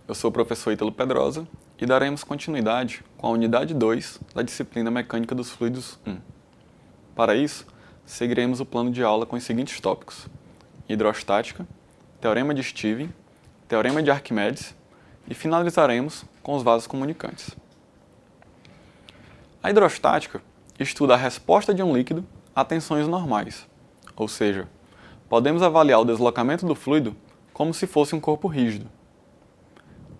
eu sou o professor Ítalo Pedrosa e daremos continuidade com a unidade 2 da disciplina Mecânica dos Fluidos 1. Para isso, seguiremos o plano de aula com os seguintes tópicos: hidrostática, teorema de Stevin, teorema de Arquimedes e finalizaremos com os vasos comunicantes. A hidrostática estuda a resposta de um líquido a tensões normais, ou seja, podemos avaliar o deslocamento do fluido como se fosse um corpo rígido.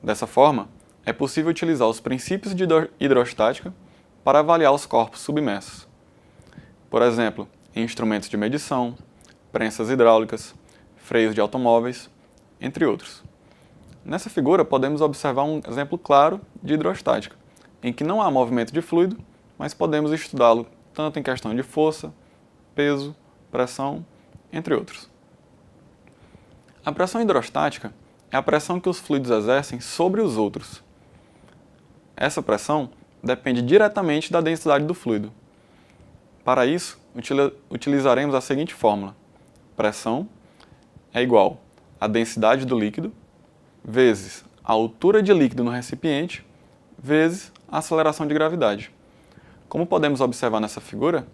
Dessa forma, é possível utilizar os princípios de hidrostática para avaliar os corpos submersos. Por exemplo, em instrumentos de medição, prensas hidráulicas, freios de automóveis, entre outros. Nessa figura, podemos observar um exemplo claro de hidrostática, em que não há movimento de fluido, mas podemos estudá-lo tanto em questão de força, peso, pressão, entre outros. A pressão hidrostática é a pressão que os fluidos exercem sobre os outros. Essa pressão depende diretamente da densidade do fluido. Para isso, utilizaremos a seguinte fórmula: pressão é igual à densidade do líquido vezes a altura de líquido no recipiente vezes a aceleração de gravidade. Como podemos observar nessa figura,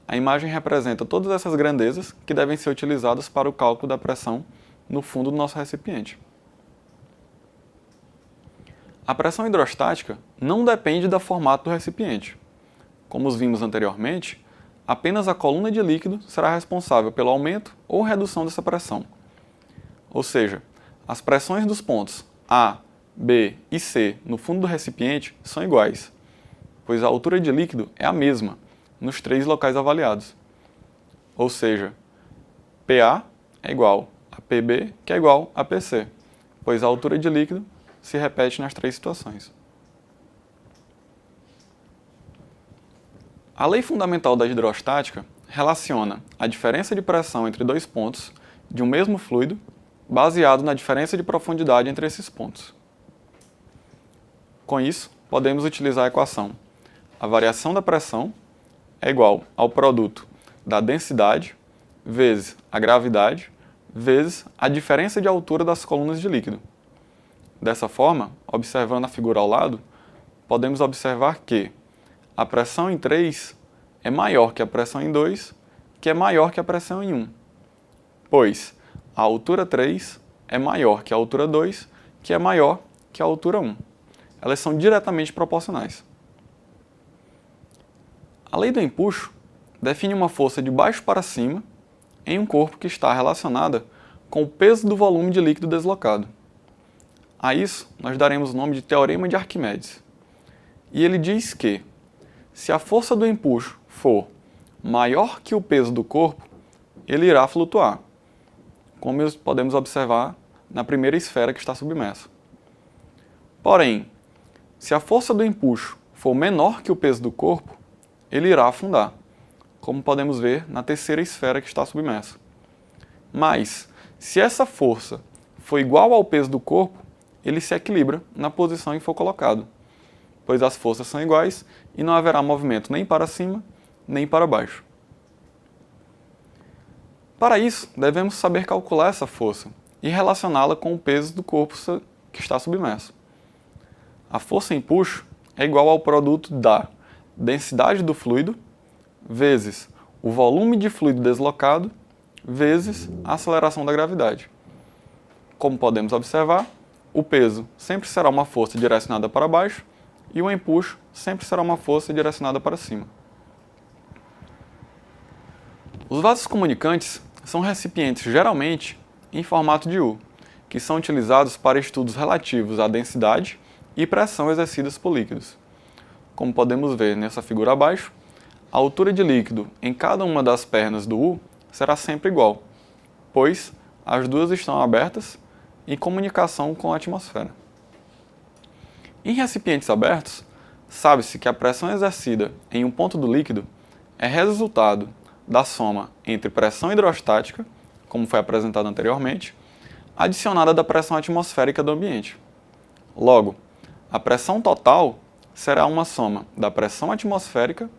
a imagem representa todas essas grandezas que devem ser utilizadas para o cálculo da pressão no fundo do nosso recipiente. A pressão hidrostática não depende do formato do recipiente. Como vimos anteriormente, apenas a coluna de líquido será responsável pelo aumento ou redução dessa pressão. Ou seja, as pressões dos pontos A, B e C no fundo do recipiente são iguais, pois a altura de líquido é a mesma nos três locais avaliados. Ou seja, PA é igual a PB, que é igual a PC, pois a altura de líquido se repete nas três situações. A lei fundamental da hidrostática relaciona a diferença de pressão entre dois pontos de um mesmo fluido baseado na diferença de profundidade entre esses pontos. Com isso, podemos utilizar a equação: a variação da pressão é igual ao produto da densidade vezes a gravidade vezes a diferença de altura das colunas de líquido. Dessa forma, observando a figura ao lado, podemos observar que a pressão em 3 é maior que a pressão em 2, que é maior que a pressão em 1, pois a altura 3 é maior que a altura 2, que é maior que a altura 1. Elas são diretamente proporcionais. A lei do empuxo define uma força de baixo para cima em um corpo que está relacionada com o peso do volume de líquido deslocado. A isso, nós daremos o nome de teorema de Arquimedes. E ele diz que, se a força do empuxo for maior que o peso do corpo, ele irá flutuar, como podemos observar na primeira esfera que está submersa. Porém, se a força do empuxo for menor que o peso do corpo, ele irá afundar, como podemos ver na terceira esfera que está submersa. Mas, se essa força for igual ao peso do corpo, ele se equilibra na posição em que for colocado, pois as forças são iguais e não haverá movimento nem para cima, nem para baixo. Para isso, devemos saber calcular essa força e relacioná-la com o peso do corpo que está submerso. A força empuxo é igual ao produto da densidade do fluido vezes o volume de fluido deslocado vezes a aceleração da gravidade. Como podemos observar, o peso sempre será uma força direcionada para baixo e o empuxo sempre será uma força direcionada para cima. Os vasos comunicantes são recipientes geralmente em formato de U, que são utilizados para estudos relativos à densidade e pressão exercidas por líquidos. Como podemos ver nessa figura abaixo, a altura de líquido em cada uma das pernas do U será sempre igual, pois as duas estão abertas em comunicação com a atmosfera. Em recipientes abertos, sabe-se que a pressão exercida em um ponto do líquido é resultado da soma entre pressão hidrostática, como foi apresentado anteriormente, adicionada da pressão atmosférica do ambiente. Logo, a pressão total será uma soma da pressão atmosférica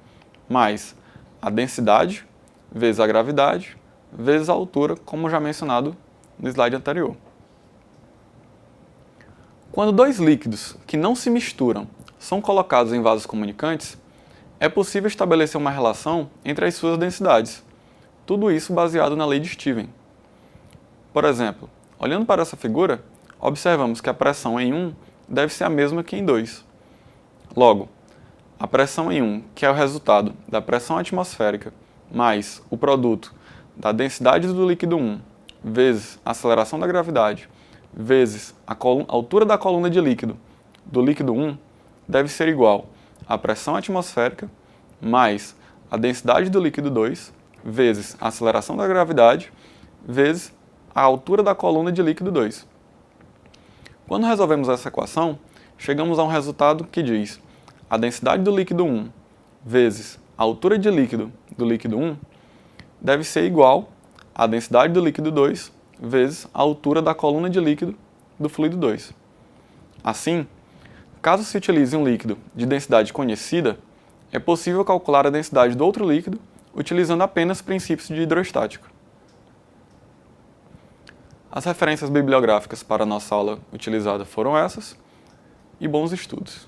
mais a densidade vezes a gravidade vezes a altura, como já mencionado no slide anterior. Quando dois líquidos que não se misturam são colocados em vasos comunicantes, é possível estabelecer uma relação entre as suas densidades, tudo isso baseado na lei de Steven. Por exemplo, olhando para essa figura, observamos que a pressão em 1 deve ser a mesma que em 2. Logo, a pressão em 1, que é o resultado da pressão atmosférica, mais o produto da densidade do líquido 1, vezes a aceleração da gravidade, vezes a altura da coluna de líquido do líquido 1, deve ser igual à pressão atmosférica, mais a densidade do líquido 2, vezes a aceleração da gravidade, vezes a altura da coluna de líquido 2. Quando resolvemos essa equação, chegamos a um resultado que diz a densidade do líquido 1 vezes a altura de líquido do líquido 1 deve ser igual à densidade do líquido 2 vezes a altura da coluna de líquido do fluido 2. Assim, caso se utilize um líquido de densidade conhecida, é possível calcular a densidade do outro líquido utilizando apenas princípios de hidrostática. As referências bibliográficas para a nossa aula utilizada foram essas, e bons estudos!